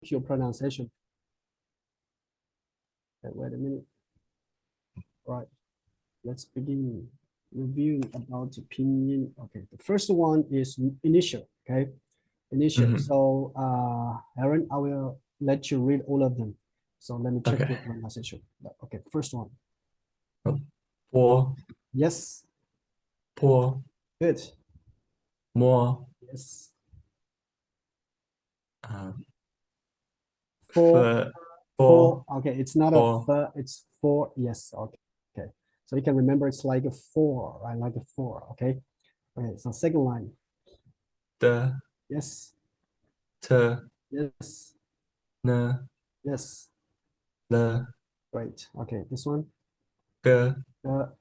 your pronunciation. Okay, wait a minute. Right, let's begin reviewing about the pinyin. Okay, the first one is initial. Okay, initial. So, Aaron, I will let you read all of them. So let me check your pronunciation. Okay, first one. Por, Yes. por, Good. more, Yes. for, Four. Okay, it's not four. a it's four. Yes. Okay. Okay. So you can remember it's like a four, right? Like a four. Okay. Okay. So second line. the, Yes. the, Yes. the, Yes. the, Great. Okay. This one. the, The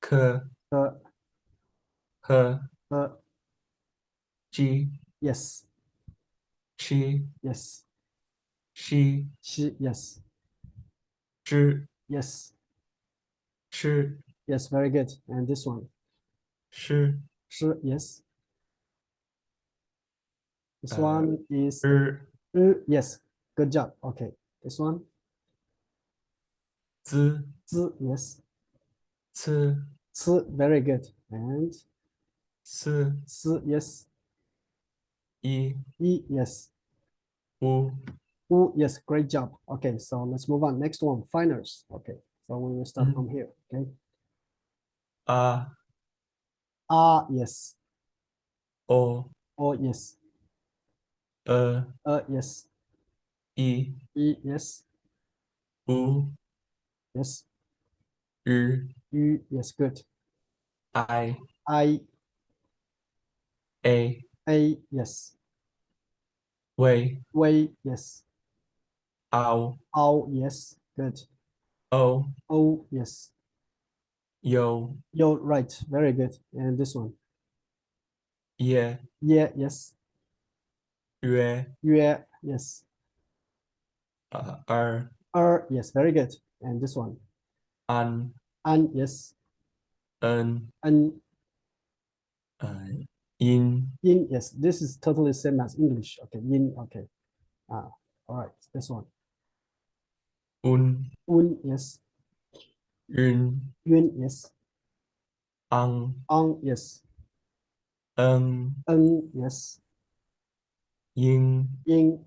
the, the the, the. G, Yes. she, Yes. she, She. Yes. 知, Yes. 是, Yes. Very good. And this one. 是, Shi. Yes. This one is. Yes. Good job. Okay. This one. 资, Yes. 次, Very good. And 四, yes. 一, Yes. 五, Yes, great job. Okay, so let's move on. Next one, finals. Okay, so we will start from here. Okay. Yes. O, Yes. Yes. I, Yes. U, Yes. Yes, good. I, A. Yes. Way, Yes. Ow, Yes, good. O, Yes. Yo, You're right, very good. And this one. Yeah, Yes. Yue, Yes. Yes, very good. And this one. An, Yes. En, Uh, In, yes, this is totally same as English. Okay, yin. Okay. All right, this one. Un, Yes. Yun, Yes. Yes. Yes. Yin, Yin.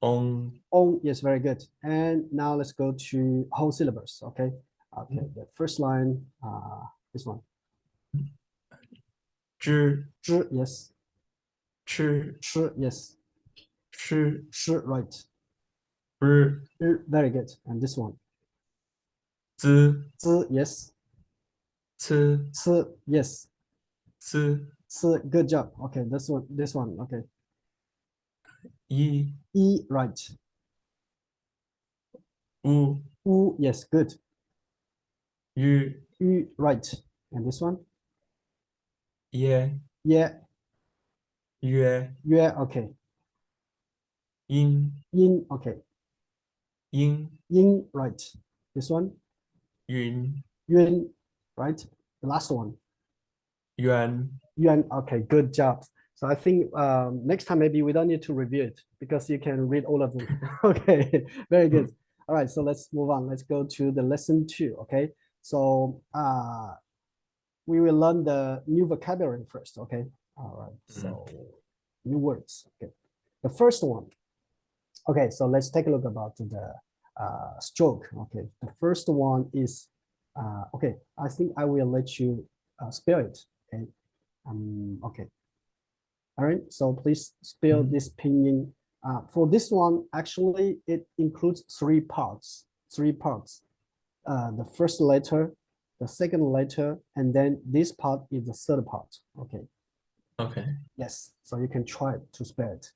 On, Yes, very good. And now let's go to whole syllabus. Okay. Okay, the first line, this one. 知, Yes. 吃, Yes. 吃, Right. 日, Very good. And this one. 资, Yes. 次, Yes. 次, Good job. Okay, this one. Okay. I, Right. U, Yes, good. Yu, Right. And this one? Ye, Yeah. Yue, Okay. Yin, Okay. Yin, Right. This one? Yun, Right. The last one. Yuan. Okay, good job. So I think next time maybe we don't need to review it because you can read all of them. Okay, very good. All right, so let's move on. Let's go to the lesson 2. Okay, so we will learn the new vocabulary first. Okay, all right. So new words. Okay, the first one. Okay, so let's take a look about the stroke. Okay, the first one is okay. I think I will let you spell it. Okay. Okay. All right. So please spell this pinyin. For this one, actually, it includes 3 parts. 3 parts. The first letter, the second letter, and then this part is the third part. Okay. Okay. Yes. So you can try to spell it.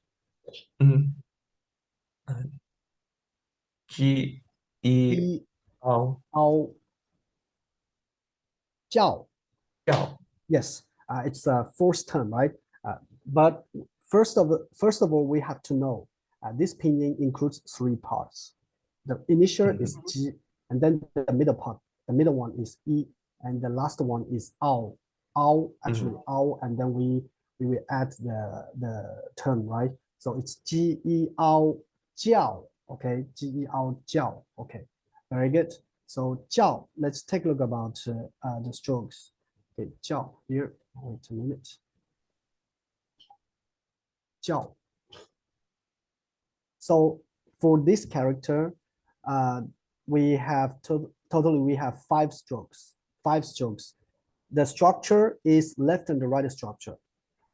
G, E, O, Ao. Jiao. Jiao. Yes. It's a fourth term, right? But first of all, we have to know this pinyin includes 3 parts. The initial is G, and then the middle part, the middle one is E, and the last one is Ao. Ao, actually Ao, and then we will add the term, right? So it's 鸡 jiao, okay, 鸡 jiao, okay, very good. So jiao, let's take a look about the strokes. Okay, jiao here, wait a minute. Jiao. So for this character, we have totally we have 5 strokes. 5 strokes. The structure is left and the right structure,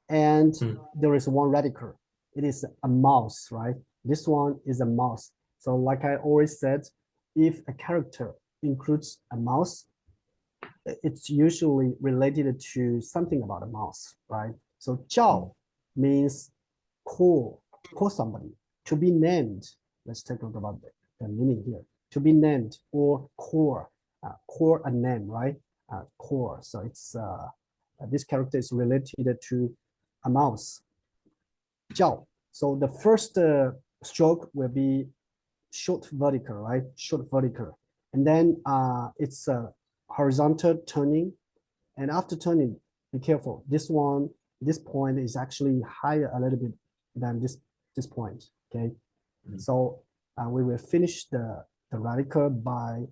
and there is one radical. It is a mouse, right? This one is a mouse. So like I always said, if a character includes a mouse, it's usually related to something about a mouse, right? So 叫 means call somebody, to be named. Let's take a look about the meaning here. To be named or call a name, right? Call. So it's this character is related to a mouse. 叫. So the first stroke will be short vertical, right? Short vertical, and then it's a horizontal turning, and after turning, be careful. This point is actually higher a little bit than this point. Okay, so we will finish the radical by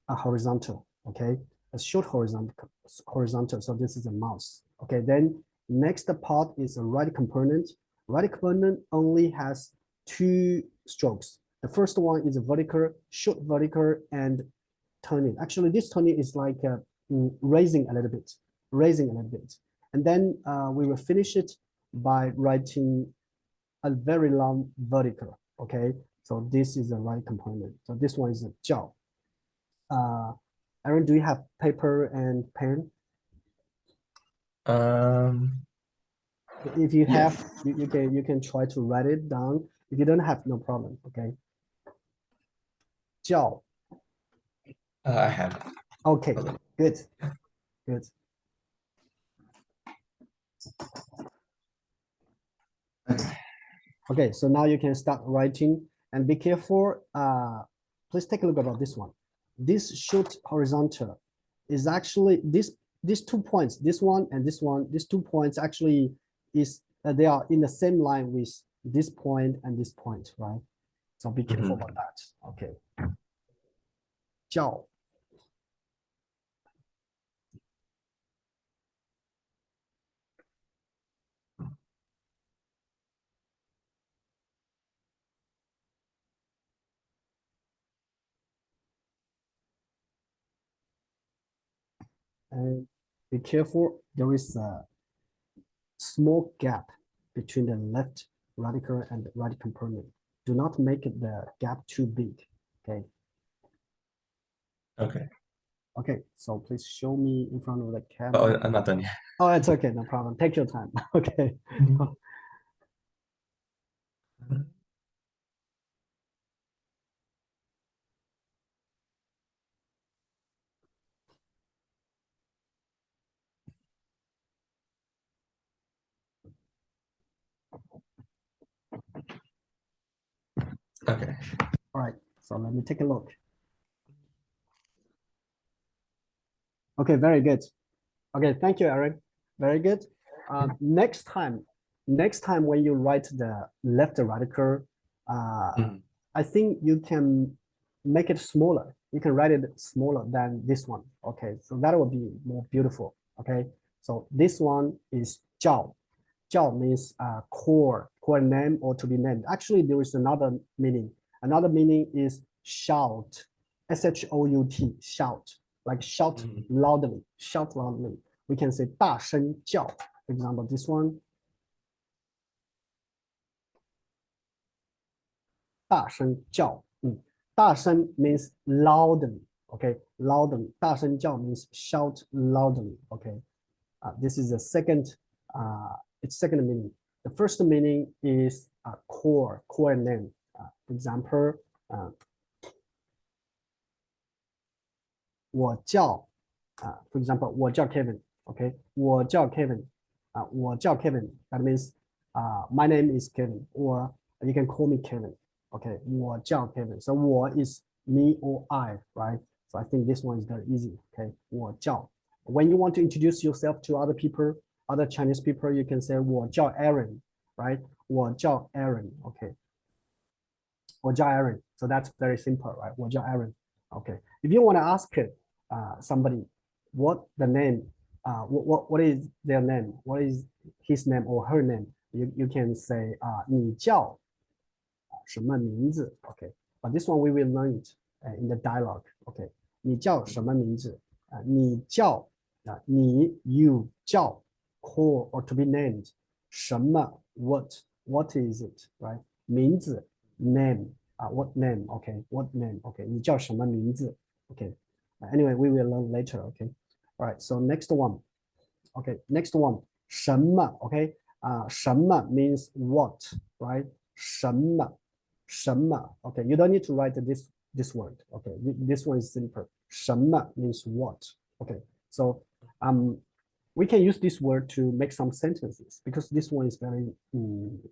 a horizontal. Okay, a short horizontal. So this is a mouse. Okay, then next part is a right component. Right component only has 2 strokes. The first one is a vertical, short vertical, and turning. Actually, this turning is like raising a little bit, and then we will finish it by writing a very long vertical. Okay, so this is the right component. So this one is a 叫. Aaron, do you have paper and pen? If you have, you can try to write it down. If you don't have, no problem. Okay. 叫. I have. Okay, good. Okay, so now you can start writing, and be careful. Please take a look about this one. This short horizontal is actually these 2 points, this one and this one. These 2 points actually is they are in the same line with this point and this point, right? So be careful about that. Okay. 叫. And be careful, there is a small gap between the left radical and the right component. Do not make the gap too big. Okay. Okay, so please show me in front of the camera. I'm not done yet. Oh, it's okay, no problem. Take your time. Okay. Okay. All right, so let me take a look. Okay, very good. Okay, thank you, Aaron. Very good. Next time when you write the left radical, I think you can make it smaller. You can write it smaller than this one. Okay, so that will be more beautiful. Okay, so this one is 叫. 叫 means core name or to be named. Actually, there is another meaning. Another meaning is shout. shout, shout, like shout loudly. Shout loudly. We can say 大声叫. For example, this one. 大声叫. 大声 means loudly. Okay, loudly. 大声叫 means shout loudly. Okay, this is the second. Its second meaning. The first meaning is core name. For example, 我叫 for example, 我叫 Kevin. Okay, 我叫 Kevin. 我叫 Kevin. That means my name is Kevin, or you can call me Kevin. Okay, 我叫 Kevin. So 我 is me or I, right? So I think this one is very easy. Okay, 我叫. When you want to introduce yourself to other people, other Chinese people, you can say 我叫 Aaron. right? 我叫 Aaron, okay. 我叫 Aaron, so that's very simple, right? 我叫 Aaron, okay. If you want to ask somebody what the name, what is their name, what is his name or her name, you can say 你叫什么名字 okay. But this one we will learn it in the dialogue, okay. 你叫什么名字你叫你 you 叫 call or to be named 什么 what is it, right? 名字 name what name, okay, what name, okay. 你叫什么名字 okay. Anyway, we will learn later, okay. All right, so next one, okay, next one 什么 okay. 什么 means what, right? 什么 okay. You don't need to write this word, okay. This one is simple. 什么 means what, okay. So we can use this word to make some sentences because this one is very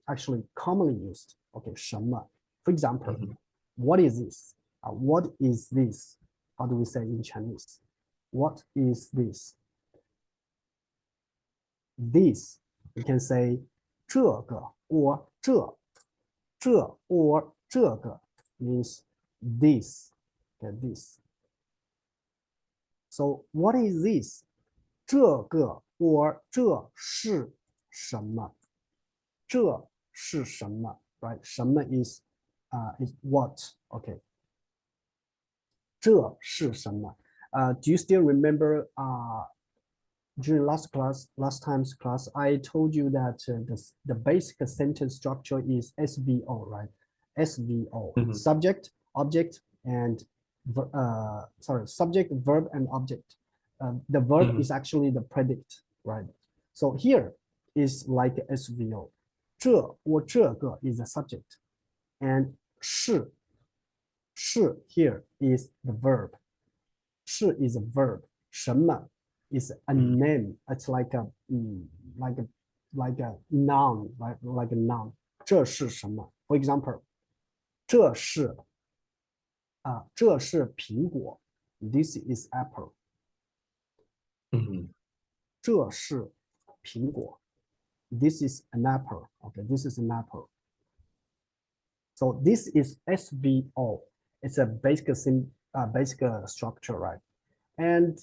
actually commonly used, okay. 什么 for example, what is this? What is this? How do we say in Chinese? What is this? This, we can say 这个 or 这 or 这个 means this, okay, this. So what is this? 这个 or 这是什么？这是什么 right? 什么 is what, okay. 这是什么 do you still remember during last time's class, I told you that the basic sentence structure is SVO, right? SVO, subject, object, and subject, verb, and object. The verb is actually the predicate, right? So here is like SVO. 这 or 这个 is the subject, and 是 here is the verb. 是 is a verb. 什么 is a name. It's like a noun, right? Like a noun. 这是什么 For example, 这是苹果 This is apple. 这是苹果 This is an apple. Okay, this is an apple. So this is SVO. It's a basic structure, right? And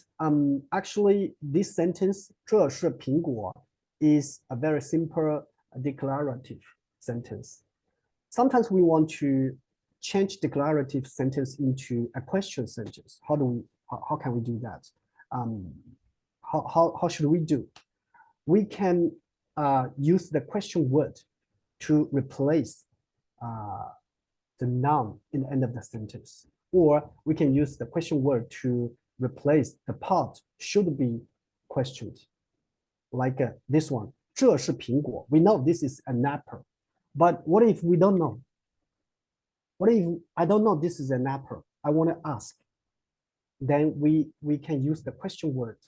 actually, this sentence 这是苹果 is a very simple declarative sentence. Sometimes we want to change declarative sentence into a question sentence. How can we do that? How should we do? We can use the question word to replace the noun in the end of the sentence, or we can use the question word to replace the part should be questioned, like this one. 这是苹果 We know this is an apple, but what if we don't know? What if I don't know this is an apple? I want to ask. Then we can use the question word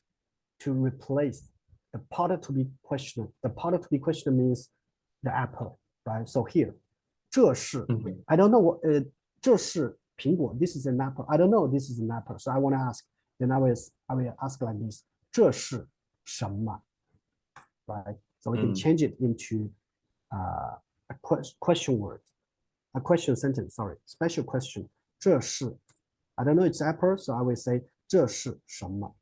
to replace the part to be questioned. The part to be questioned means the apple, right? So here, 这是 I don't know what 这是苹果 This is an apple. I don't know this is an apple. So I want to ask. Then I will ask like this. 这是什么 Right? So we can change it into a question word, a question sentence. Sorry, special question. 这是 I don't know it's apple, so I will say 这是什么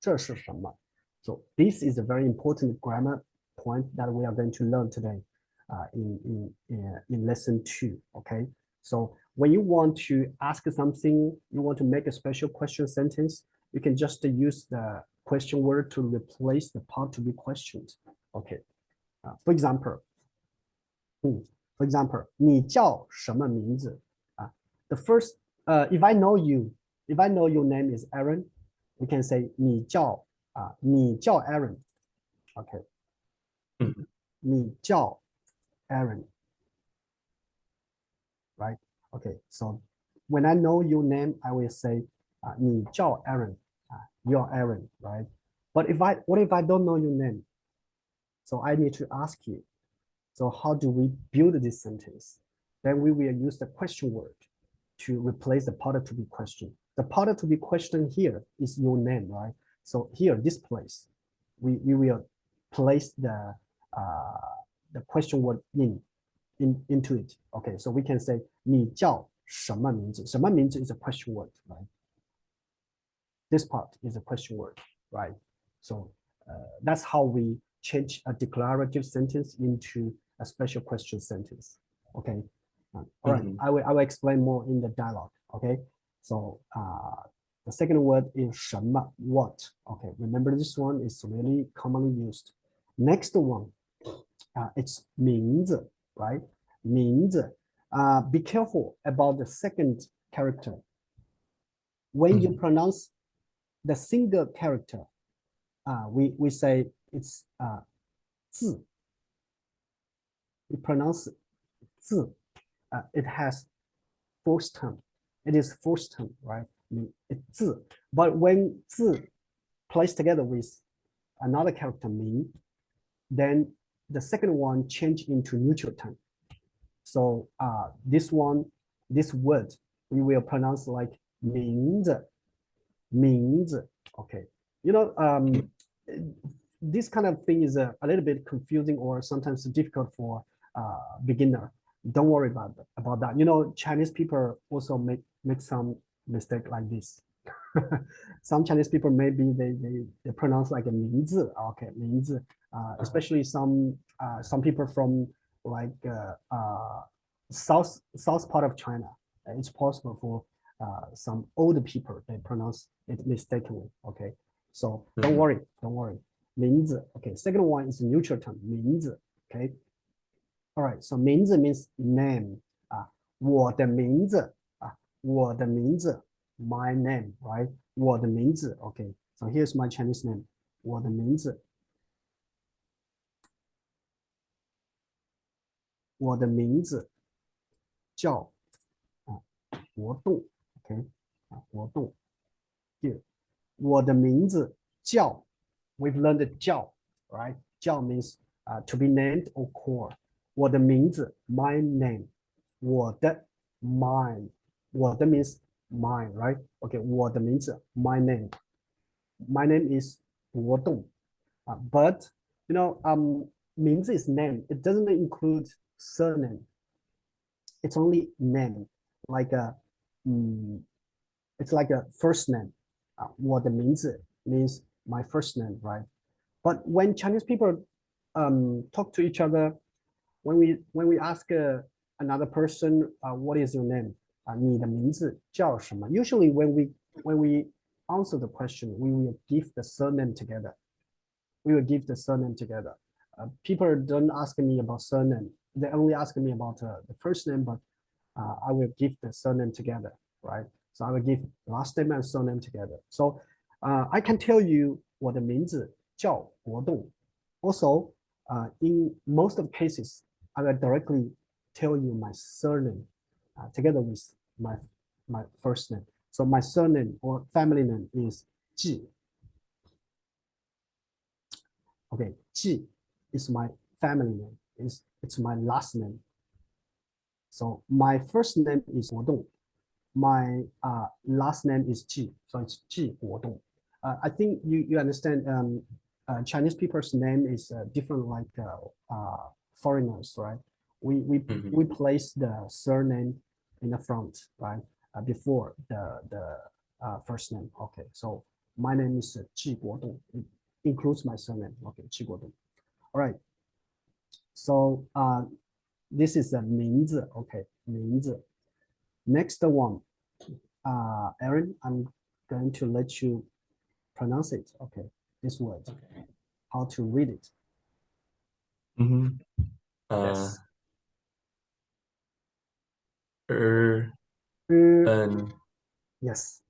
这是什么 So this is a very important grammar point that we are going to learn today in lesson 2. Okay, so when you want to ask something, you want to make a special question sentence, you can just use the question word to replace the part to be questioned. Okay, for example, 你叫什么名字 The first, if I know your name is Aaron, we can say 你叫 Aaron. Okay. 你叫 Aaron. Right? Okay. So when I know your name, I will say 你叫 Aaron. You're Aaron, right? But what if I don't know your name? So I need to ask you. So how do we build this sentence? Then we will use the question word to replace the part to be questioned. The part to be questioned here is your name, right? So here, this place, we will place the question word into it. Okay, so we can say 你叫什么名字？什么名字 is a question word, right? This part is a question word, right? So that's how we change a declarative sentence into a special question sentence. Okay, all right. I will explain more in the dialogue. Okay, so the second word is 什么 what. Okay, remember this one is really commonly used. Next one, it's 名字, right? 名字. Be careful about the second character. When you pronounce the single character, we say it's 字. We pronounce 字. It has forced tone. It is forced tone, right? It's 字. But when 字 placed together with another character 名, then the second one change into neutral tone. So this word, we will pronounce like 名字. Okay, you know, this kind of thing is a little bit confusing or sometimes difficult for beginner. Don't worry about that. You know, Chinese people also make some mistake like this. Some Chinese people maybe they pronounce like a 名字. Okay, 名字. Especially some people from like south part of China. It's possible for some older people, they pronounce it mistakenly. Okay, so don't worry. 名字. Okay, second one is neutral tone. 名字. Okay, all right. So 名字 means name. 我的名字. 我的名字. My name, right? 我的名字. Okay, so here's my Chinese name. 我的名字. 我的名字叫活动。Okay, 活动。Here, 我的名字叫. We've learned 叫, right? 叫 means to be named or called. 我的名字 my name. 我的 mine. 我的 means mine, right? Okay, 我的名字 my name. My name is 活动. But you know, 名字 is name. It doesn't include surname. It's only name, like it's like a first name. 我的名字 means my first name, right? But when Chinese people talk to each other, when we ask another person, what is your name? 你的名字叫什么? Usually when we answer the question, we will give the surname together. We will give the surname together. People don't ask me about surname. They only ask me about the first name, but I will give the surname together, right? So I will give last name and surname together. So I can tell you 我的名字叫活动. Also, in most of cases, I will directly tell you my surname together with my first name. So my surname or family name is 季. Okay, 季 is my family name. It's my last name. So my first name is 活动. My last name is 季, so it's 季活动. I think you understand. Chinese people's name is different, like foreigners, right? We place the surname in the front, right? Before the first name. Okay, so my name is 季国栋. It includes my surname. Okay, 季国栋. All right. So this is a 名字. Okay, 名字. Next one, Aaron, I'm going to let you pronounce it. Okay, this word. Okay. How to read it? Yes. Yes.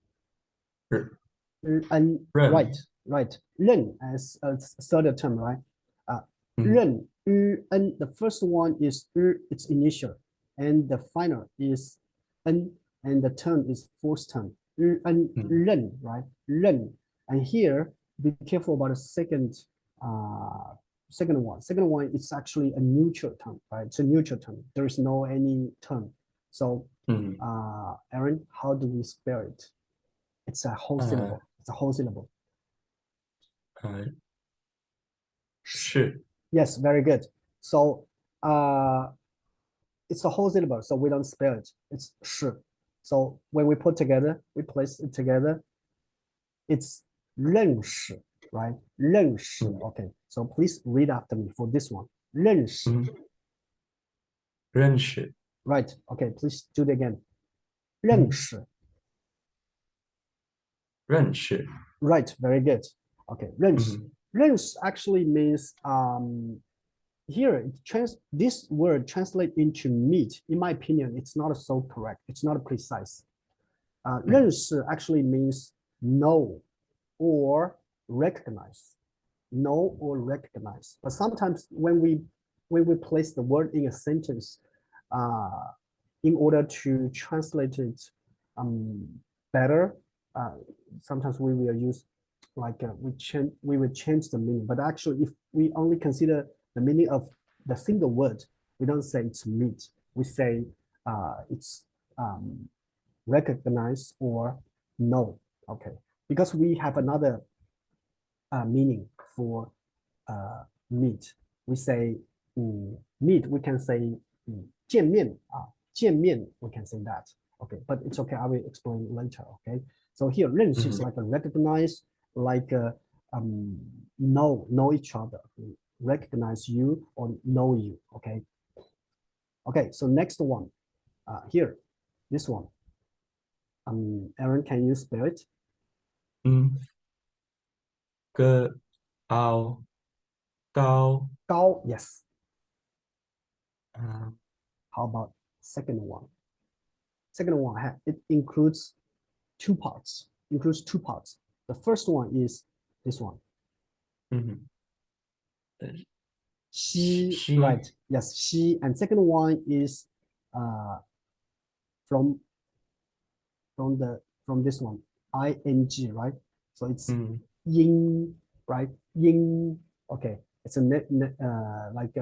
Right. Right. 认 as a third term, right? 认 and the first one is its initial, and the final is and the term is fourth term. 认 right? 认 and here be careful about the second one. Second one is actually a neutral term, right? It's a neutral term. There is no any term. So Aaron, how do we spell it? It's a whole syllable. It's a whole syllable. 是 Yes, very good. So it's a whole syllable, so we don't spell it. It's 是. So when we put together, we place it together, it's 认识, right? 认识. Okay, so please read after me for this one. 认识. 认识 Right, okay, please do it again. 认识. 认识 Right, very good. Okay, 认识. 认识 actually means here this word translate into meet. In my opinion, it's not so correct. It's not precise. 认识 actually means know or recognize. Know or recognize. But sometimes when we place the word in a sentence, in order to translate it better, sometimes we will use like we will change the meaning. But actually, if we only consider the meaning of the single word, we don't say it's meet. We say it's recognize or know. Okay, because we have another meaning for meet. We say meet. We can say 见面见面. We can say that. Okay, but it's okay. I will explain later. Okay, so here 认识 is like a recognize, like know each other, recognize you or know you. Okay. Okay, so next one, here, this one. Aaron, can you spell it? 个凹高 高, yes. 嗯 How about second one? Second one, it includes two parts. The first one is this one. 西,西 right? Yes, 西. And second one is from this one, ing, right? So it's 音, right? 音. Okay, it's a like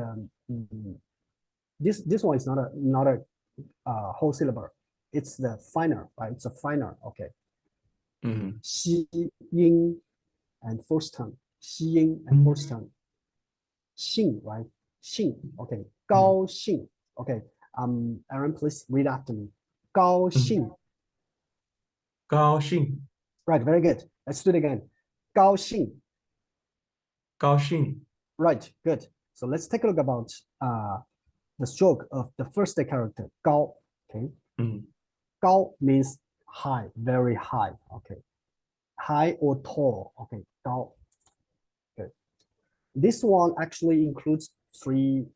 this one is not a whole syllable. It's the finer, right? It's a finer. Okay. 西音 and first term. 西音 and first term. 兴, right? 兴. Okay. 高兴. Okay. Aaron, please read after me. 高兴. 高兴 Right. Very good. Let's do it again. 高兴. 高兴 Right. Good. So let's take a look about the stroke of the first character. 高. Okay. 高 means high, very high. Okay. High or tall. Okay. 高. Good. This one actually includes three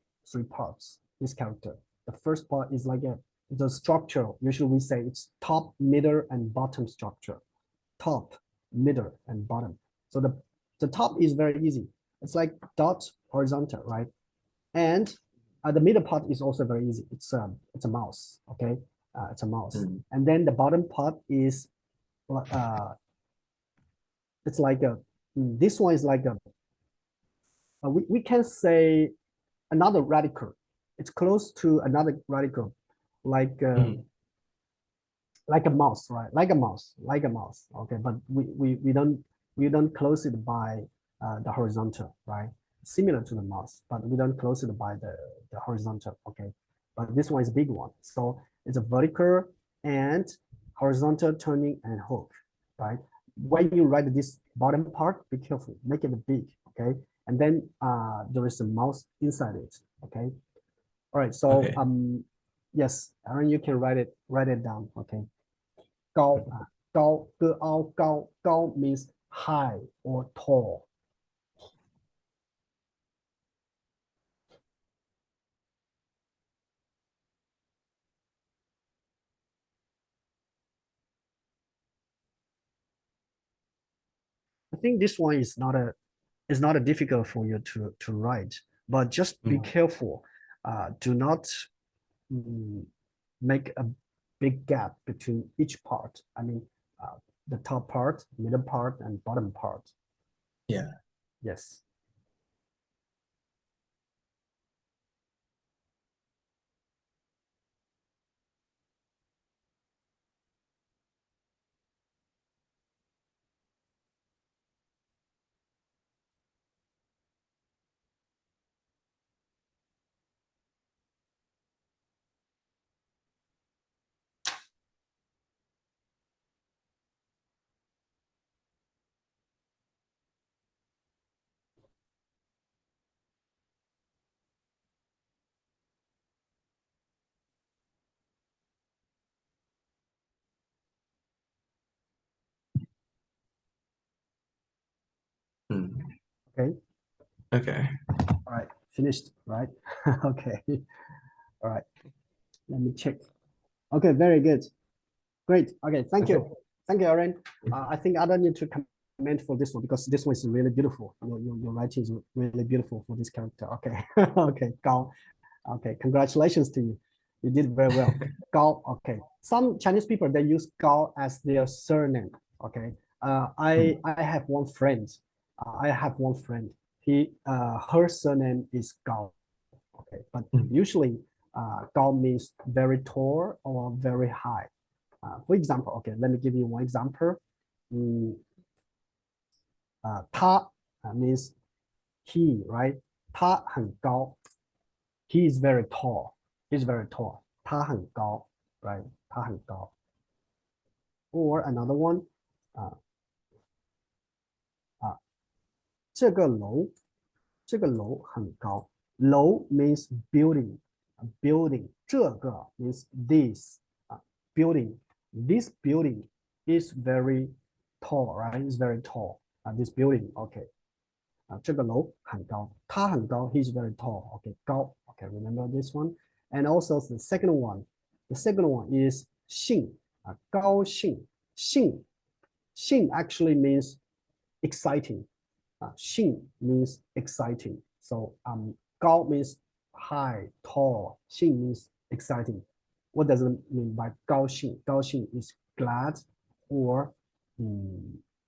parts. This character. The first part is like the structure. Usually we say it's top, middle, and bottom structure. Top, middle, and bottom. So the top is very easy. It's like dot horizontal, right? And the middle part is also very easy. It's a mouse. Okay. It's a mouse. And then the bottom part is it's like this one is like we can say another radical. It's close to another radical, like a mouse, right? Like a mouse. Okay, but we don't close it by the horizontal, right? Similar to the mouse, but we don't close it by the horizontal. Okay, but this one is a big one. So it's a vertical and horizontal turning and hook, right? When you write this bottom part, be careful, make it big, okay? And then there is a mouse inside it, okay? All right, so Okay. yes, Aaron, you can write it down, okay? 高, 高, 个凹, 高, 高 means high or tall. I think this one is not a difficult for you to write, but just be careful. Do not make a big gap between each part. I mean, the top part, middle part, and bottom part. Yeah. Yes. Okay. Okay. All right. Finished, right? Okay. All right. Let me check. Okay, very good. Great. Okay, thank you. Thank you, Aaron. I think I don't need to comment for this one because this one is really beautiful. Your writing is really beautiful for this character. Okay. Okay, Gao. Okay, congratulations to you. You did very well. Gao. Okay. Some Chinese people, they use Gao as their surname. Okay. I have one friend. Her surname is Gao. Okay, but usually Gao means very tall or very high. For example, okay, let me give you one example. 他 means he, right? 他很高. He is very tall. He's very tall. 他很高, right? 他很高. Or another one. 这个楼很高. 楼 means building. Building. 这个 means this. Building. This building is very tall, right? It's very tall. This building, okay. 这个楼很高，他很高 he's very tall. Okay, 高. Okay, remember this one. And also the second one. The second one is 兴. 高兴. 兴 actually means exciting. 兴 means exciting. So 高 means high, tall. 兴 means exciting. What does it mean by 高兴? 高兴 is glad or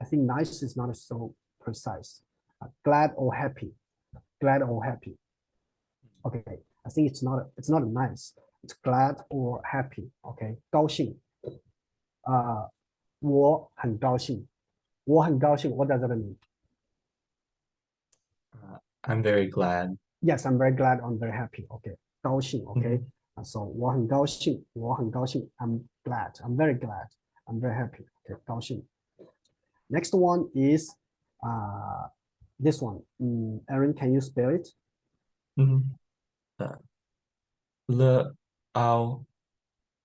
I think nice is not so precise. Glad or happy. Glad or happy. Okay, I think it's not nice. It's glad or happy. Okay, 高兴. 我很高兴. 我很高兴. What does that mean? I'm very glad. Yes, I'm very glad. I'm very happy. Okay, 高兴. Okay. So 我很高兴. I'm glad. I'm very glad. I'm very happy. Okay, 高兴. Next one is this one. Aaron, can you spell it? Le ao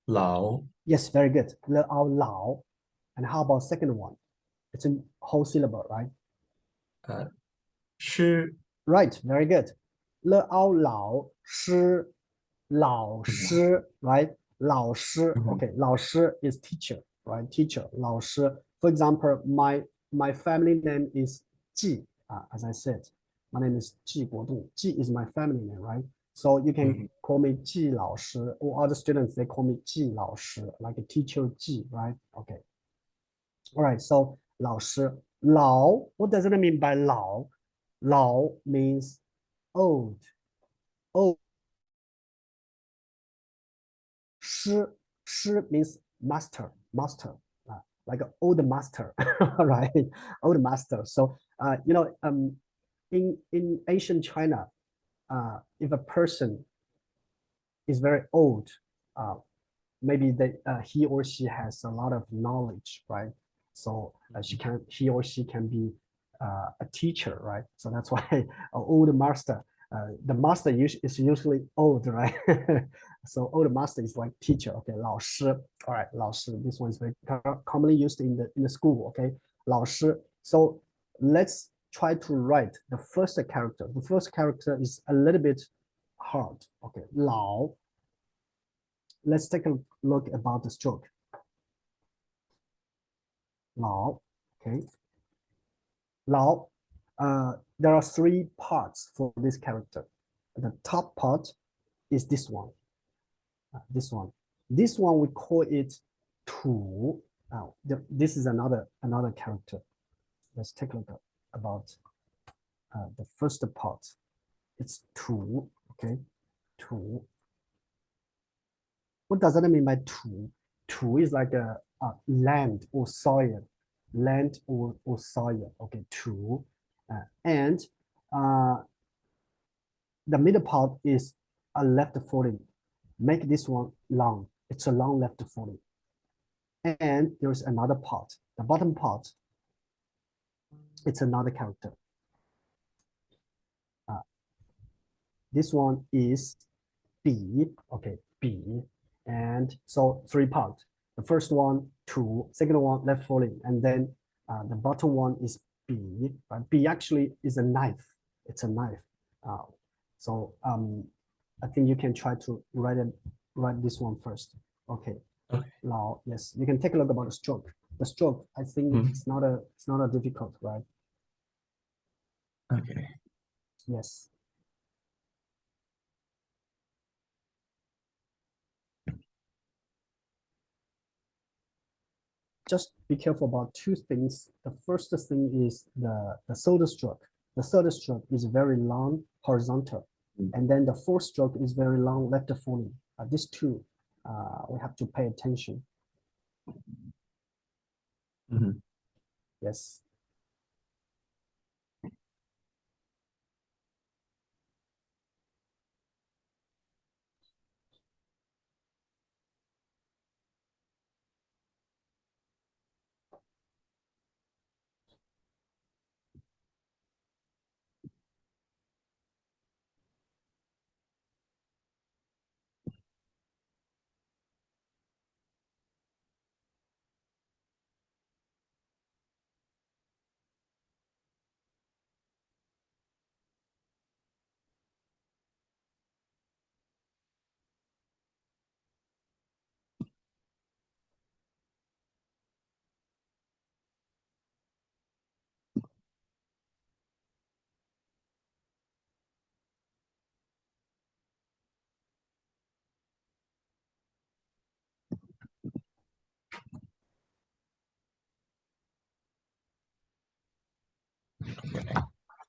lao. Yes, very good. Le ao lao. And how about second one? It's a whole syllable, right? Shi. Right, very good. Le ao lao shi. 老师, right? 老师, okay. 老师 is teacher, right? Teacher, 老师. For example, my family name is Ji. As I said, my name is Ji Guodong. Ji is my family name, right? So you can call me Ji 老师, or other students, they call me Ji 老师, like a teacher Ji, right? Okay. All right, so 老师. 老, what does it mean by 老? 老 means old. Old. 师 means master, like an old master, right? Old master. So in ancient China, if a person is very old, maybe he or she has a lot of knowledge, right? So he or she can be a teacher, right? So that's why an old master. The master is usually old, right? So old master is like teacher. Okay, 老师. All right, 老师. This one is very commonly used in the school. Okay, 老师. So let's try to write the first character. The first character is a little bit hard. Okay, 老. Let's take a look about the stroke. 老. Okay. 老. There are three parts for this character. The top part is this one. This one we call it 土. This is another character. Let's take a look about the first part. It's 土. Okay, 土. What does that mean by 土? 土 is like a land or soil. Land or soil. Okay, 土. And the middle part is a left folding. Make this one long. It's a long left folding. And there's another part. The bottom part, it's another character. This one is B. Okay, B. And so three parts. The first one, 土, second one, left folding, and then the bottom one is 笔, right? 笔 actually is a knife. It's a knife. So I think you can try to write this one first. Okay. Okay. Now, yes, you can take a look about the stroke. The stroke, I think it's not a difficult, right? Okay. Yes. Just be careful about two things. The first thing is the third stroke. The third stroke is very long, horizontal. And then the fourth stroke is very long, left falling. These two, we have to pay attention. Yes.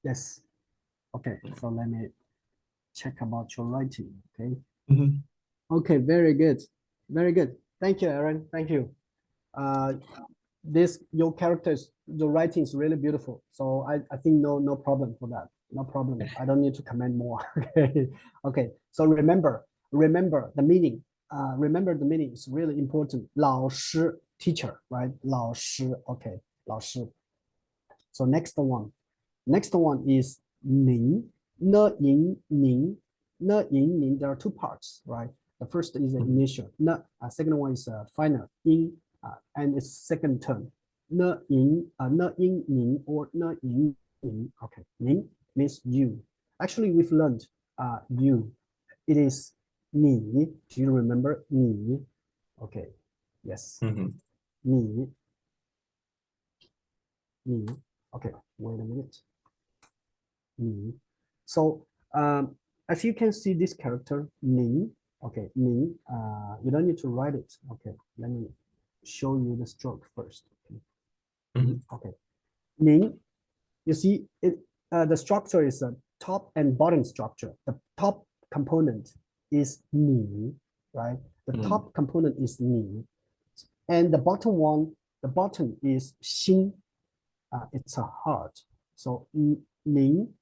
Yes. Okay, so let me check about your writing. Okay. Okay, very good. Very good. Thank you, Aaron. Thank you. Your characters, your writing is really beautiful. So I think no problem for that. No problem. I don't need to comment more. Okay. Okay. So remember the meaning. Remember the meaning is really important. 老师 teacher, right? 老师 okay. 老师. So next one is 您 呢 yin ning 呢 yin ning. There are two parts, right? The first is the initial. 呢 second one is final. 音 and its second term. 呢 yin 您 or 呢 yin ning. Okay. 您 means you. Actually, we've learned you. It is 你. Do you remember 你? Okay. Yes. 你. Okay. Wait a minute. So as you can see this character 您 okay 您 you don't need to write it. Okay, let me show you the stroke first. Okay, 您 you see it the structure is a top and bottom structure. The top component is 你 right? The top component is 你 and the bottom is 心 it's a heart. So 您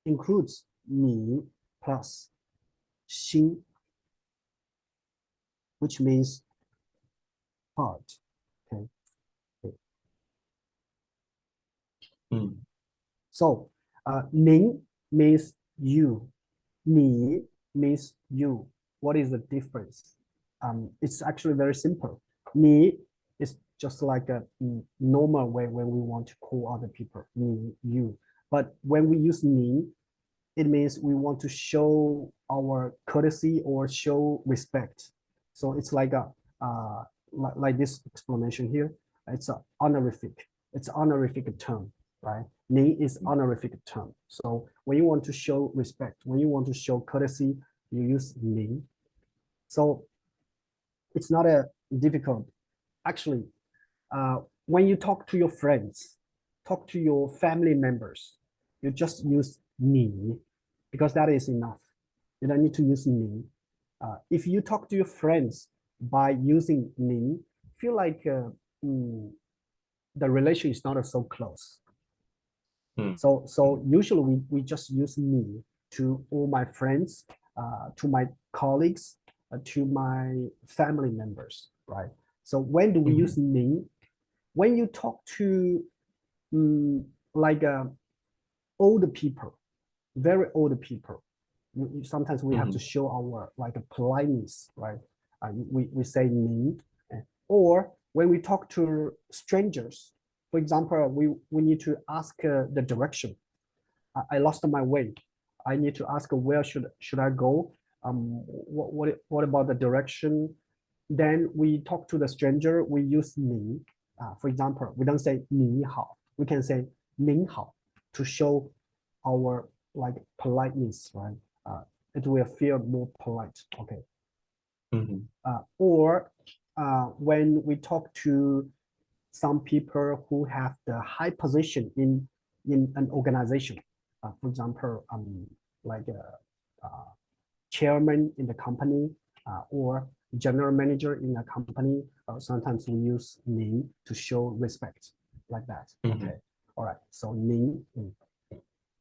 includes 你 plus 心 which means heart. Okay. So 您 means you. 你 means you. What is the difference? It's actually very simple. 你 is just like a normal way when we want to call other people. 你 you. But when we use 您, it means we want to show our courtesy or show respect. So it's like a like this explanation here. It's an honorific. It's an honorific term, right? 您 is honorific term. So when you want to show respect, when you want to show courtesy, you use 您. So it's not a difficult. Actually, when you talk to your friends, talk to your family members, you just use 你 because that is enough. You don't need to use 您. If you talk to your friends by using 您, feel like the relation is not so close. So usually we just use 你 to all my friends, to my colleagues, to my family members, right? So when do we use 您? When you talk to like older people, very old people, sometimes we have to show our like a politeness, right? We say 您, or when we talk to strangers, For example, we need to ask the direction. I lost my way. I need to ask where should I go? What about the direction? Then we talk to the stranger. We use 你. For example, we don't say 你好. We can say 您好 to show our like politeness, right? It will feel more polite. Okay. Or when we talk to some people who have the high position in an organization, for example, like a chairman in the company or general manager in a company, sometimes we use 您 to show respect, like that. Okay. All right. So 您.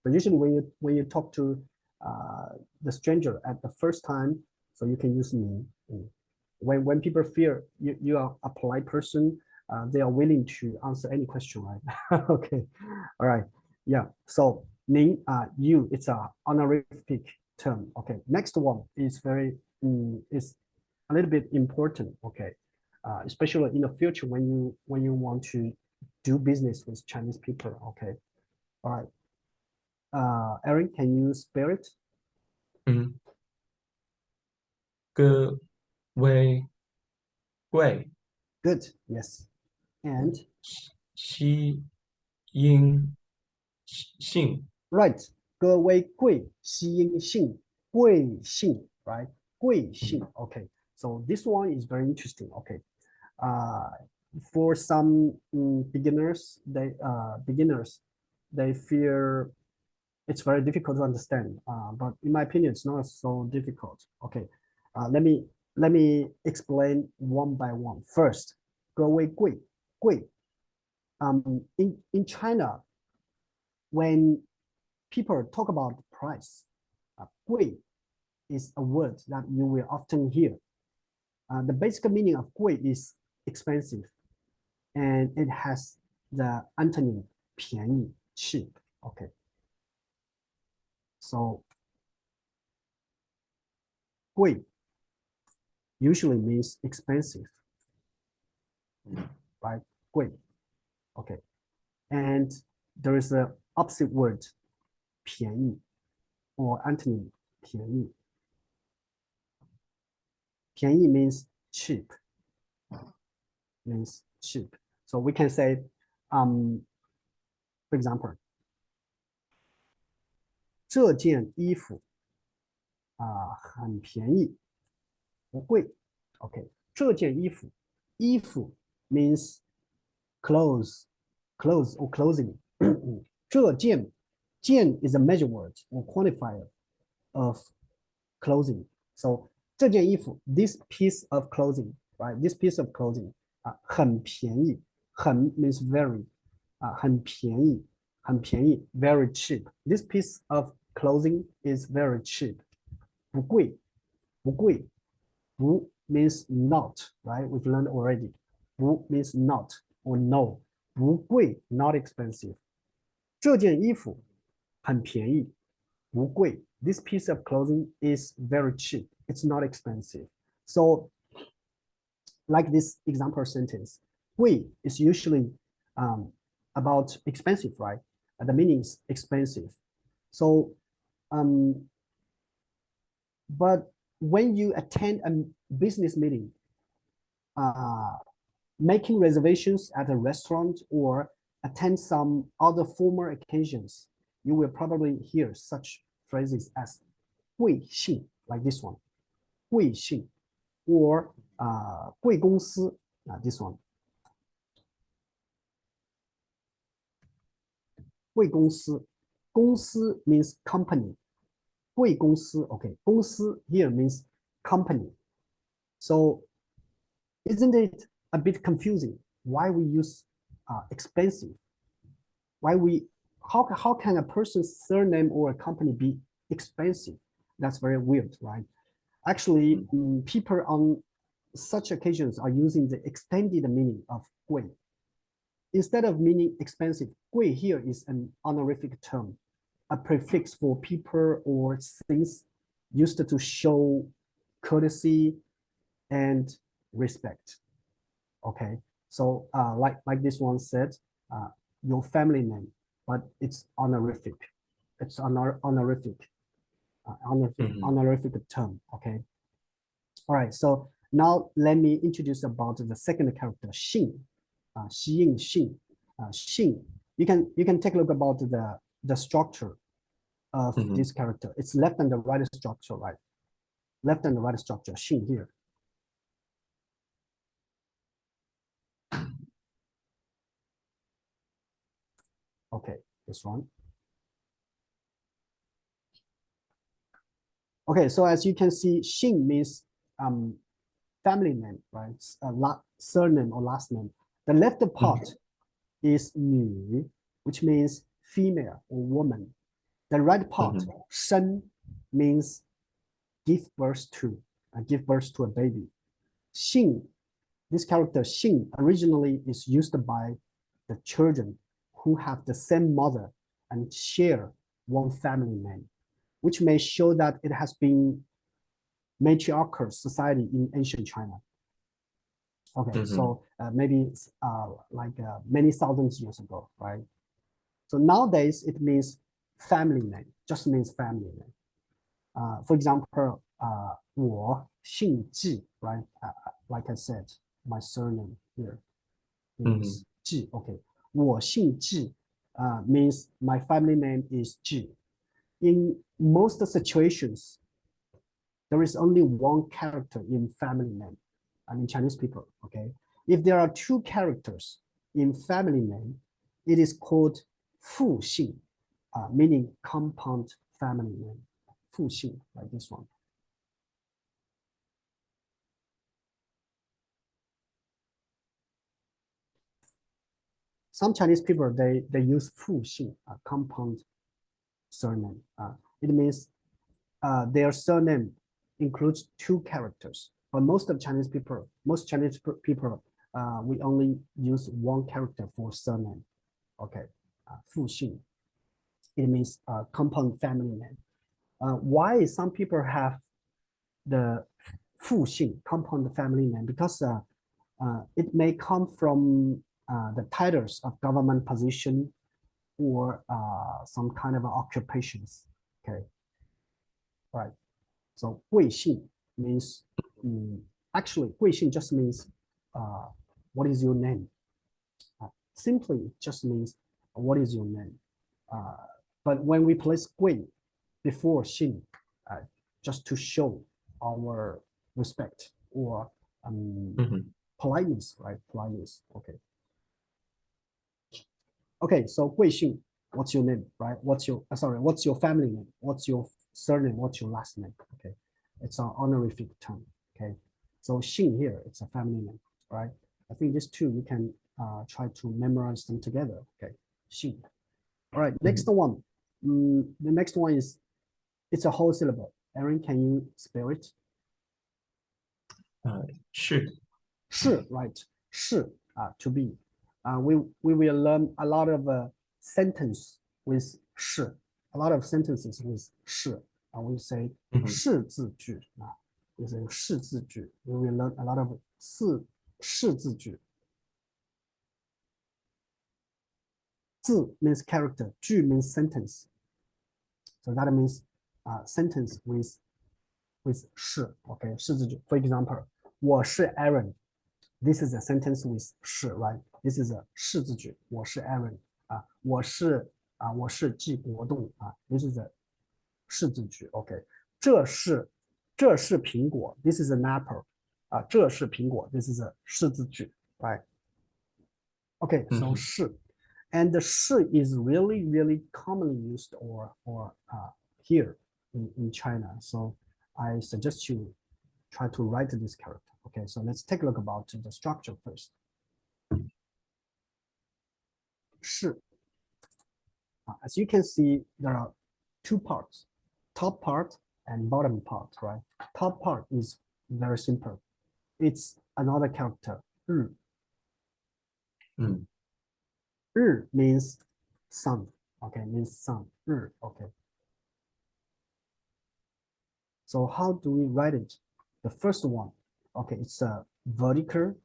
But usually when you talk to the stranger at the first time, so you can use 您. When people feel you are a polite person, they are willing to answer any question, right? Okay. All right. Yeah. So 您, you, it's a honorific term. Okay. Next one is is a little bit important. Okay. Especially in the future when you want to do business with Chinese people. Okay. All right. Aaron, can you spell it? 各位贵 Good. Yes. And 西音性 right. 各位贵姓姓贵姓 right? 贵姓 okay. So this one is very interesting. Okay. For some beginners, they fear it's very difficult to understand. But in my opinion, it's not so difficult. Okay. Let me explain one by one. First, 各位贵 贵. In China, when people talk about price, 贵 is a word that you will often hear. The basic meaning of 贵 is expensive, and it has the antonym 便宜 cheap. Okay. So 贵 usually means expensive, right? 贵. Okay. And there is an opposite word 便宜 or antonym 便宜. 便宜 means cheap. Means cheap. So we can say, for example, 这件衣服很便宜，不贵。Okay. 这件衣服，衣服 means clothes or clothing. 这件 is a measure word or quantifier of clothing. So 这件衣服 this piece of clothing, right? This piece of clothing 很便宜，很 means very 很便宜，很便宜 very cheap. This piece of clothing is very cheap. 不贵，不贵，不 means not, right? We've learned already. 不 means not or no. 不贵 not expensive. 这件衣服很便宜，不贵。This piece of clothing is very cheap. It's not expensive. So, like this example sentence, 贵 is usually about expensive, right? The meaning is expensive. So, but when you attend a business meeting, making reservations at a restaurant or attend some other formal occasions, you will probably hear such phrases as 贵姓, like this one, 贵姓, or 贵公司, this one. 贵公司, 公司 means company. 贵公司, okay, 公司 here means company. So isn't it a bit confusing why we use expensive? How can a person's surname or a company be expensive? That's very weird, right? Actually, people on such occasions are using the extended meaning of 贵. Instead of meaning expensive, 贵 here is an honorific term, a prefix for people or things used to show courtesy and respect. Okay, so like this one said, your family name, but it's honorific. It's honorific term. Okay. All right. So now let me introduce about the second character, Xin. Xin. Xin. You can take a look about the structure of this character. It's left and the right structure, right? Left and the right structure. Xin here. Okay, this one. Okay, so as you can see, Xin means family name, right? Surname or last name. The left part is 女, which means female or woman. The right part, 生, means give birth to a baby. 姓, this character 姓 originally is used by the children who have the same mother and share one family name, which may show that it has been matriarchal society in ancient China. Okay, so maybe many thousands years ago, right? So nowadays it means family name, just means family name. For example, 我姓纪, right? Like I said, my surname here is 纪. Okay, 我姓纪 means my family name is 纪. In most situations, there is only one character in family name, and in Chinese people, okay? If there are two characters in family name, it is called 复姓, meaning compound family name. 复姓, like this one. Some Chinese people, they use 复姓, compound surname. It means their surname includes two characters. But most Chinese people, we only use one character for surname. Okay, 复姓. It means compound family name. Why some people have the 复姓, compound family name? Because it may come from the titles of government position or some kind of occupations. Okay, right. So 贵姓 means actually 贵姓 just means what is your name. Simply it just means what is your name. But when we place 贵 before 姓, just to show our respect or politeness, right? Politeness. Okay. Okay, so 贵姓, what's your name, right? What's your family name? What's your surname? What's your last name? Okay, it's an honorific term. Okay, so 姓 here, it's a family name, right? I think these two you can try to memorize them together. Okay, 姓. All right, next one. The next one is, it's a whole syllable. Aaron, can you spell it? 是. 是, right? 是, to be. We will learn a lot of sentence with 是, a lot of sentences with 是. We say 是字句. We say 是字句. We will learn a lot of 是字句. 字 means character, 句 means sentence. So that means sentence with 是. Okay, 是字句. For example, 我是 Aaron. This is a sentence with 是, right? This is a 是字句. 我是 Aaron. 我是季国栋. This is a 是字句. Okay. 这是苹果. This is an apple. 这是苹果. This is a 是字句, right? Okay, so 是. And the 是 is really, really commonly used or here in China. So I suggest you try to write this character. Okay, so let's take a look about the structure first. 是. As you can see, there are two parts, top part and bottom part, right? Top part is very simple. It's another character, 日. 日 means sun, okay, means sun, 日, okay. So how do we write it? The first one, okay, it's a vertical,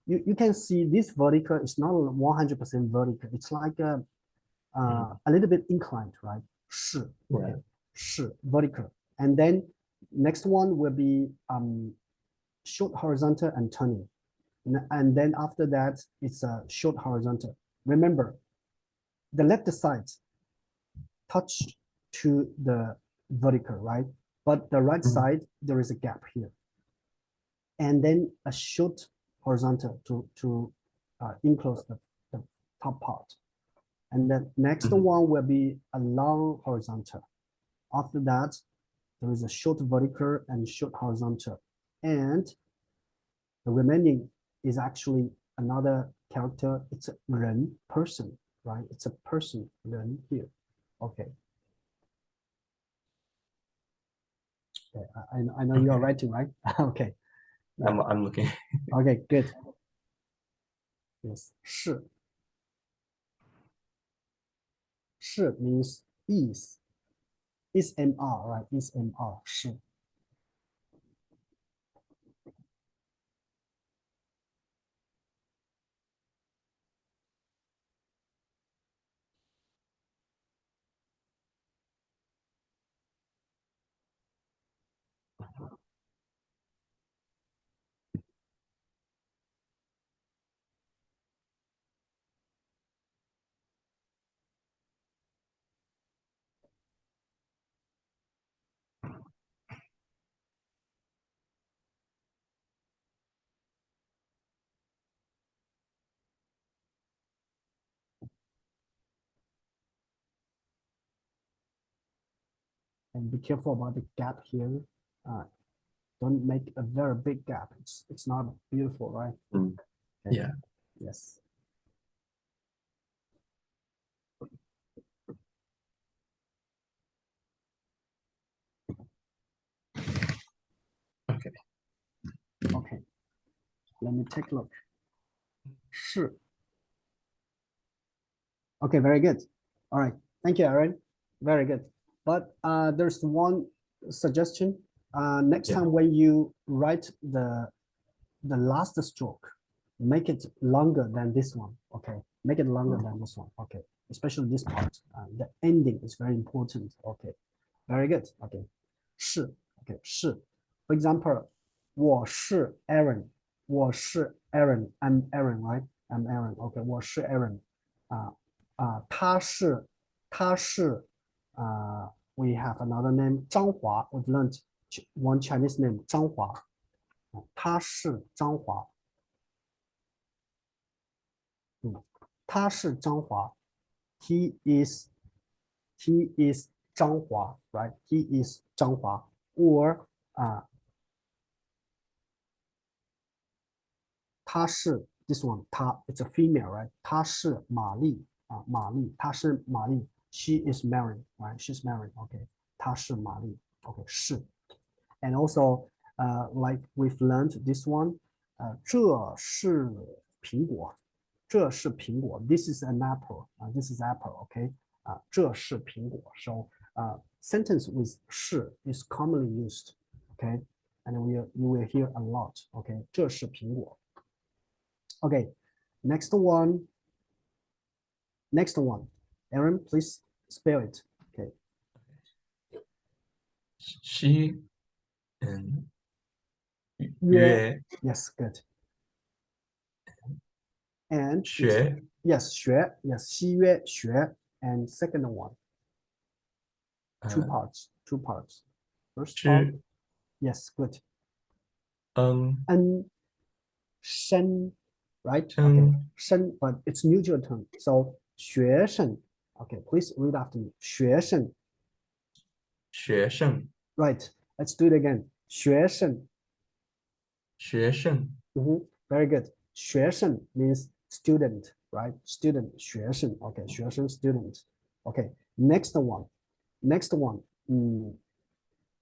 you can see this vertical is not 100% vertical. It's like a little bit inclined, right? 是, okay. Right. 是 vertical. And then next one will be short horizontal and turning. And then after that, it's a short horizontal. Remember, the left side touched to the vertical, right? But the right side, there is a gap here. And then a short horizontal to enclose the top part. And the next one will be a long horizontal. After that, there is a short vertical and short horizontal. And the remaining is actually another character. It's a 人, person, right? It's a person, 人 here. Okay. Okay, I know you are writing, right? Okay. I'm looking. Okay, good. Yes, 是. 是 means is MR, right? Is MR, 是. And be careful about the gap here. Don't make a very big gap. It's not beautiful, right? Okay. Yeah. Yes. Okay. Okay. Let me take a look. 是. Okay, very good. All right. Thank you, Aaron. Very good. But there's one suggestion. Next time when you write the last stroke, make it longer than this one. Okay. Make it longer than this one. Okay. Especially this part. The ending is very important. Okay. Very good. Okay. 是. Okay. 是. For example, 我是 Aaron. 我是 Aaron. I'm Aaron, right? I'm Aaron. Okay. 我是 Aaron. 他是 we have another name 张华. We've learned one Chinese name 张华. 他是张华. 他是张华. He is 张华, right? He is 张华. Or 她是 this one 她 it's a female, right? 她是玛丽. 玛丽, 她是玛丽. She is married, right? She's married. Okay. 她是玛丽. Okay. 是. And also, like we've learned this one, 这是苹果. 这是苹果. This is an apple. This is apple. Okay. 这是苹果. So, sentence with 是 is commonly used. Okay. And you will hear a lot. Okay. 这是苹果. Okay. Next one. Aaron, please spell it. Okay. She and 约. Yes, good. And 学 yes, 学. Yes, 西约学. And second one. Two parts. First part. 是 Yes, good. 生, right? Okay. 生, but it's neutral tone. So 学生. Okay, please read after me. 学生. 学生 Right. Let's do it again. 学生. 学生 Very good. 学生 means student, right? Student, 学生. Okay, 学生 student. Okay, next one.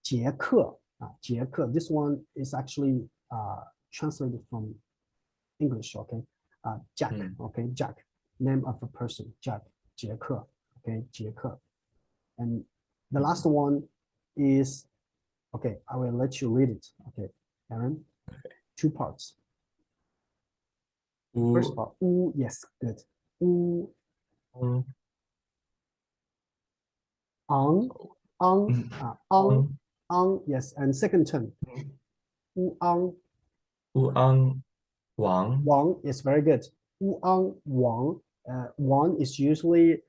捷克. 捷克. This one is actually translated from English, okay? Jack, okay? Jack, name of a person, Jack. 捷克. Okay, 捷克. And the last one is, okay, I will let you read it. Okay, Aaron. Okay. Two parts. First of 乌 all, u, yes, good. U, 嗯 ang, 嗯 yes. And second term, u, ang, 乌昂王 wang, yes, very good. U, ang, wang. Wang is usually,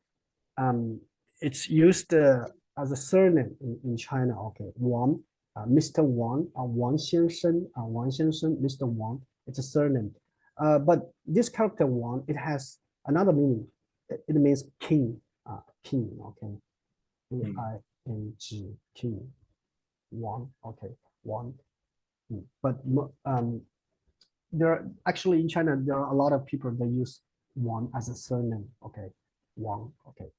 it's used as a surname in China. Okay, Wang, Mr. Wang, Wang 先生, Wang 先生, Mr. Wang. It's a surname. But this character Wang, it has another meaning. It means king, king. Okay, King, king, Wang. Okay, Wang. But there are actually in China there are a lot of people that use Wang as a surname. Okay, Wang. Okay.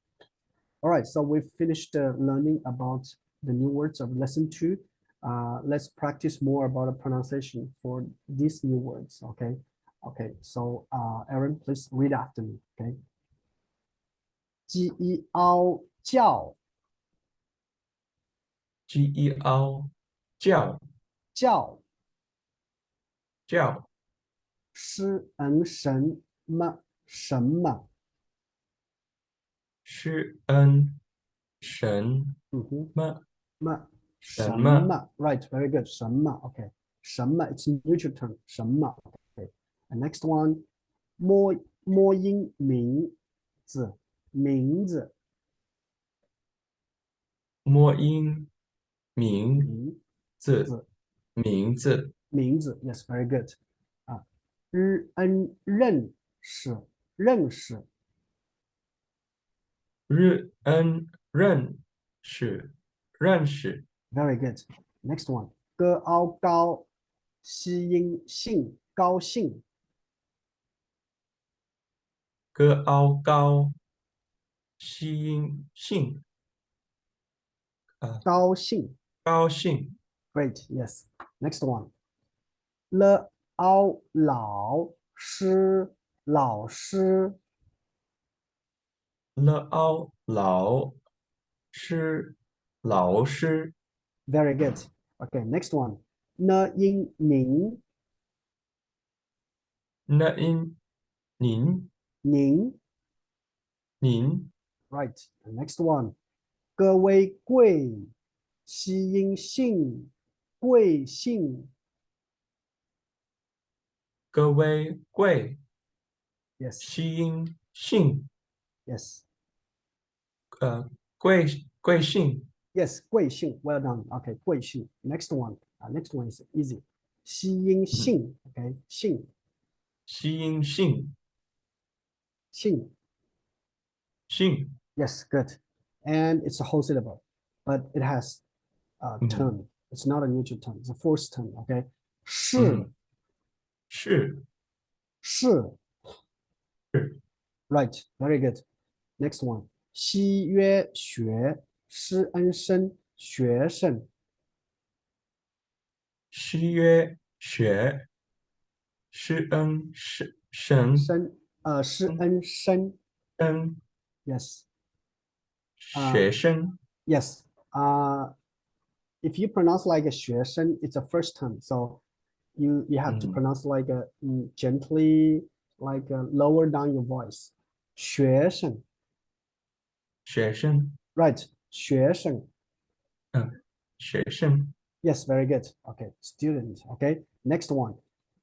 All right, so we've finished learning about the new words of lesson 2. Let's practice more about the pronunciation for these new words, okay? Okay, so Aaron, please read after me, okay? G-E-O 叫 GEO 叫叫叫是什么什么施恩什么么什么 right, very good, 什么 okay, 什么 it's neutral term, 什么 okay. And next one, 摸音名字名字摸音名名字字名字名字 yes, very good. 认识认识日恩认识认识 very good. Next one, 歌傲高西音兴高兴歌傲高西音兴高兴高兴 great, yes. Next one, 了凹老师老师了凹老师老师 very good. Okay, next one, 呢音您那因您您您 right. And next one, 各位贵西音姓贵姓各位贵 yes 西音姓 yes 贵姓 yes 贵姓 well done. Okay, 贵姓 next one, next one is easy. 西音姓 okay 姓西音姓姓 姓 yes good. And it's a whole syllable, but it has a tone. It's not a neutral tone. It's a forced tone. Okay, 是是是是 right, very good. Next one, 西约学施恩生学生西约学施恩神施恩生生 yes 学生 yes. If you pronounce like a 学生 it's a first tone, so you have to pronounce like a gently, like lower down your voice. 学生学生 right 学生学生 yes, very good. Okay, student. Okay, next one,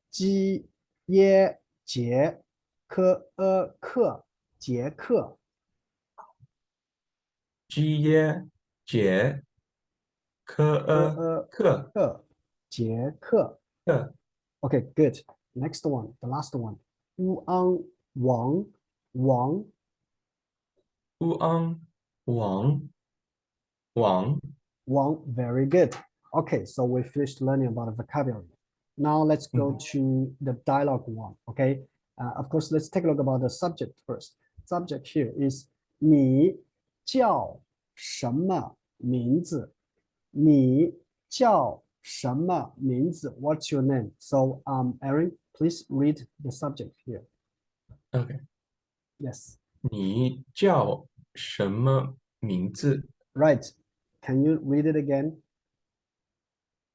基耶杰课杰克基耶杰科克杰克 克 okay, good. Next one, the last one, 乌昂王乌昂王 very good. Okay, so we finished learning about the vocabulary. Now let's go to the dialogue one. Okay, of course, let's take a look about the subject first. Subject here is 你叫什么名字？你叫什么名字？ What's your name? So, Aaron, please read the subject here. OK Yes, 你叫什么名字 right. Can you read it again?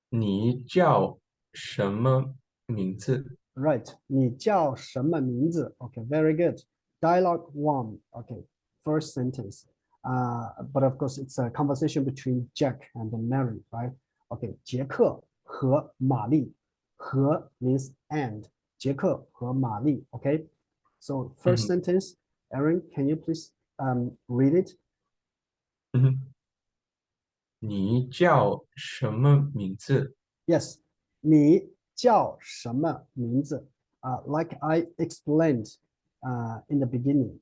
你叫什么名字 Right. 你叫什么名字 Okay, very good. Dialogue one. Okay, first sentence. But of course, it's a conversation between Jack and Mary, right? Okay, 杰克和玛丽。和 means and. 杰克和玛丽 Okay, so first sentence. Aaron, can you please read it? 你叫什么名字？ Yes. 你叫什么名字 Like I explained in the beginning.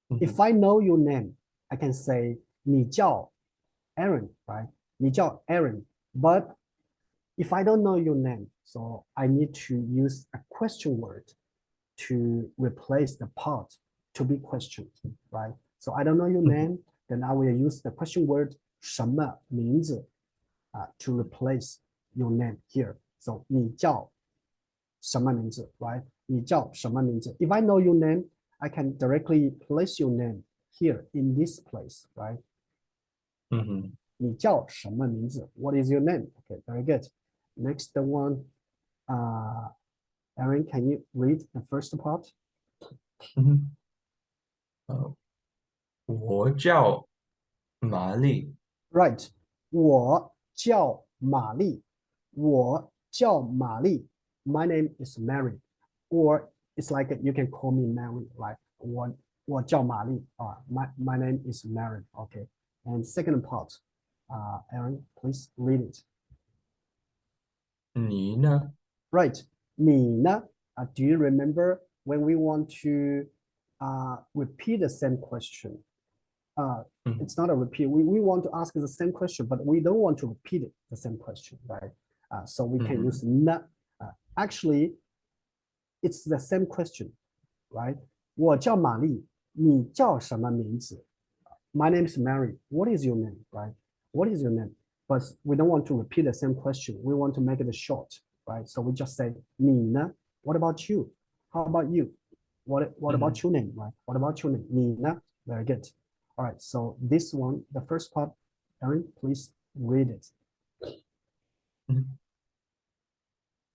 If I know your name, I can say 你叫 Aaron, right? 你叫 Aaron. But if I don't know your name, so I need to use a question word to replace the part to be questioned, right? So I don't know your name, then I will use the question word 什么名字 to replace your name here. So 你叫什么名字 right? 你叫什么名字 If I know your name, I can directly place your name here in this place, right? 你叫什么名字 What is your name? Okay, very good. Next one, Aaron, can you read the first part? 我叫玛丽。 Right. 我叫玛丽。我叫玛丽。My name is Mary. Or it's like you can call me Mary, right? 我叫玛丽。My name is Mary. Okay. And second part, Aaron, please read it. 你呢？ Right. 你呢? Do you remember when we want to repeat the same question? It's not a repeat. We want to ask the same question, but we don't want to repeat it, the same question, right? So we can use na. Actually, it's the same question, right? 我叫玛丽，你叫什么名字 My name is Mary. What is your name, right? What is your name? But we don't want to repeat the same question. We want to make it short, right? So we just say 你呢? What about you? How about you? What about your name, right? What about your name? 你呢? Very good. All right, so this one, the first part, Aaron, please read it.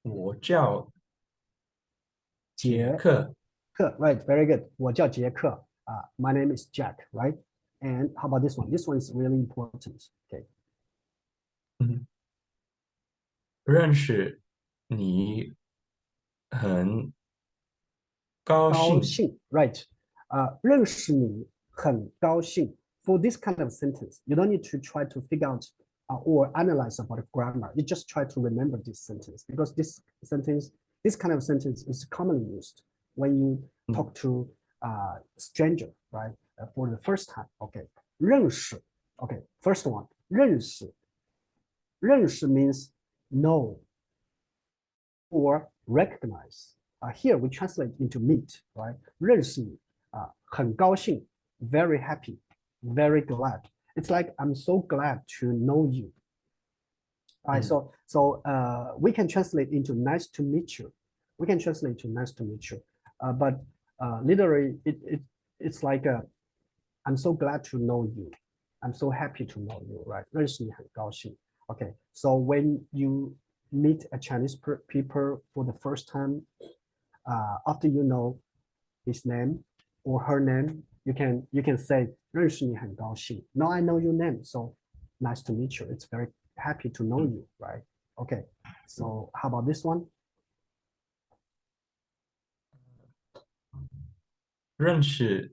我叫杰杰克。 Right, very good. 我叫杰克. My name is Jack, right? And how about this one? This one is really important. Okay. 认识你很高兴。高兴 right. 认识你很高兴 For this kind of sentence, you don't need to try to figure out or analyze about the grammar. You just try to remember this sentence because this kind of sentence is commonly used when you talk to a stranger, right? For the first time. Okay. 认识 Okay, first one. 认识 认识 means know or recognize. Here we translate into meet, right? 认识你很高兴 very happy, very glad. It's like I'm so glad to know you. All right, so we can translate into nice to meet you. We can translate to nice to meet you. But literally it's like I'm so glad to know you. I'm so happy to know you, right? 认识你很高兴 Okay, so when you meet a Chinese people for the first time, after you know his name or her name, you can say 认识你很高兴 Now I know your name, so nice to meet you. It's very happy to know you, right? Okay, so how about this one? 认识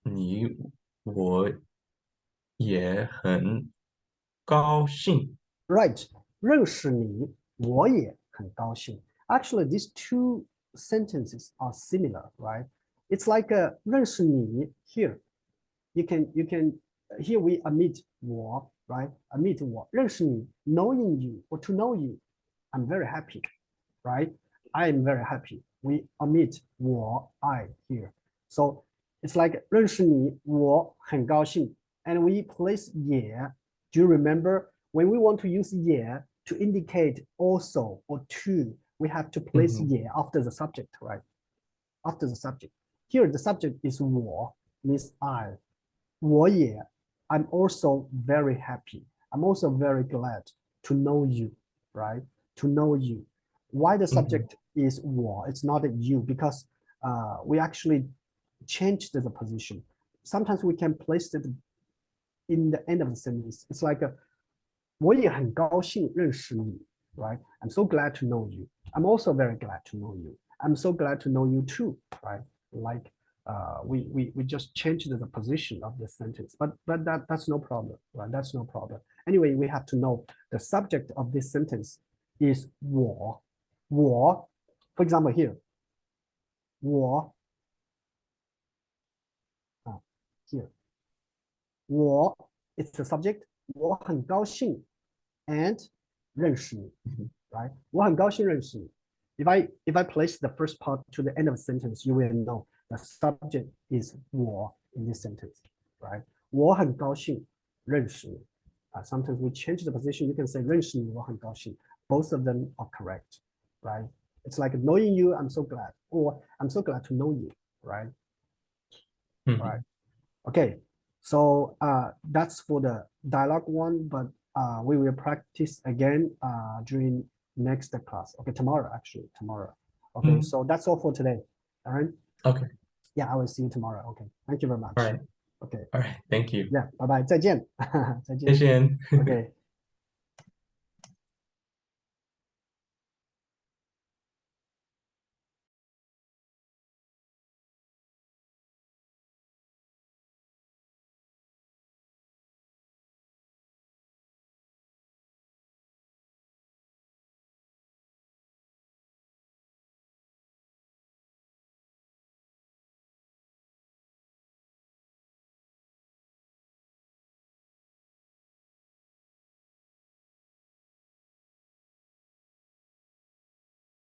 你我也很高兴。 Right, 认识你我也很高兴 Actually, these two sentences are similar, right? It's like 认识你 here. You can here we omit 我 right? Omit 我认识你 knowing you or to know you. I'm very happy, right? I am very happy. We omit 我 I here. So it's like 认识你我很高兴 and we place 也 Do you remember when we want to use 也 to indicate also or to, we have to place 也 after the subject, right? After the subject. Here the subject is 我 means I. 我也 I'm also very happy. I'm also very glad to know you, right? To know you. why the subject is 我 it's not you because we actually changed the position. Sometimes we can place it in the end of the sentence. It's like 我也很高兴认识你 right? I'm so glad to know you. I'm also very glad to know you. I'm so glad to know you too, right? Like we just changed the position of the sentence, but that's no problem, right? That's no problem. Anyway, we have to know the subject of this sentence is 我. For example, here, 我 here, 我 it's the subject. 我很高兴 and 认识你 right? 我很高兴认识你 If I place the first part to the end of the sentence, you will know the subject is 我 in this sentence, right? 我很高兴认识你 Sometimes we change the position. You can say 认识你我很高兴 Both of them are correct, right? It's like knowing you, I'm so glad, or I'm so glad to know you, right? Right. Okay. So that's for the dialogue one, but we will practice again during next class. Okay, tomorrow actually, tomorrow. Okay, so that's all for today. All right. Okay. Yeah, I will see you tomorrow. Okay, thank you very much. All right. Okay. All right. Thank you. Yeah, bye bye. 再见。再见。谢谢。Okay.